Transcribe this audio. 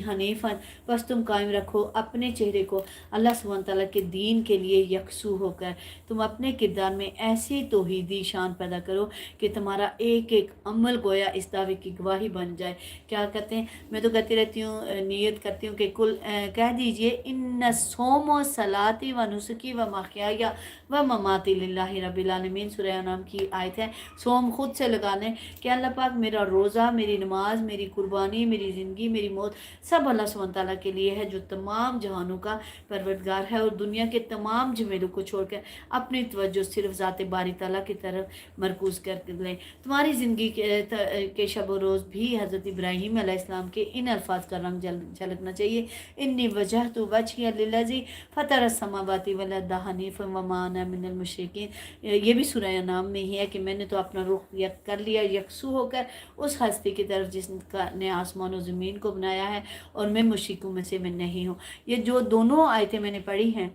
हनीफन, बस तुम कायम रखो अपने चेहरे को अल्लाह सुब्हान तआला के दीन के लिए यकसू होकर। तुम अपने किरदार में ऐसी तौहीदी शान पैदा करो कि तुम्हारा एक एक अमल गोया इस दावे की गवाही बन जाए। क्या कहते हैं, मैं तो कहती रहती हूँ, नियत करती हूँ कि कह दीजिए इन्न सोमो सलाती व नुसकी व महयाया व ममाती लिल्लाहि रब्बिल आलमीन। सूरह नाम की आयत है। सोम खुद से लगा लें कि अल्लाह पाक मेरा रोज़ा, मेरी नमाज, मेरी कुर्बानी, मेरी ज़िंदगी, मेरी मौत सब अल्लाह सुब्हान तआला के लिए है, जो तमाम जहानों का परवरदिगार है। और दुनिया के तमाम झमेलों को छोड़कर अपनी तवज्जो सिर्फ ज़ात बारी तआला की तरफ मरकूज़ कर लें। तुम्हारी ज़िंदगी के शब व रोज़ भी हज़रत इब्राहीम अलैहिस्सलाम के इन अल्फाज का रंग झलकना चाहिए। इन्नी वजहतु वजहिया लिल्लज़ी फ़तरस समावाति वल अर्द हनीफ़न व मा अना मिनल मुशरिकीन। ये भी सूरह नाम में ही है कि मैंने तो अपना रुख कर लिया यकसू होकर उस हस्ती की तरफ जिसने आसमान और ज़मीन को बनाया है, और मैं मुशरिकों में से मैं नहीं हूँ। ये जो दोनों आयतें मैंने पढ़ी हैं,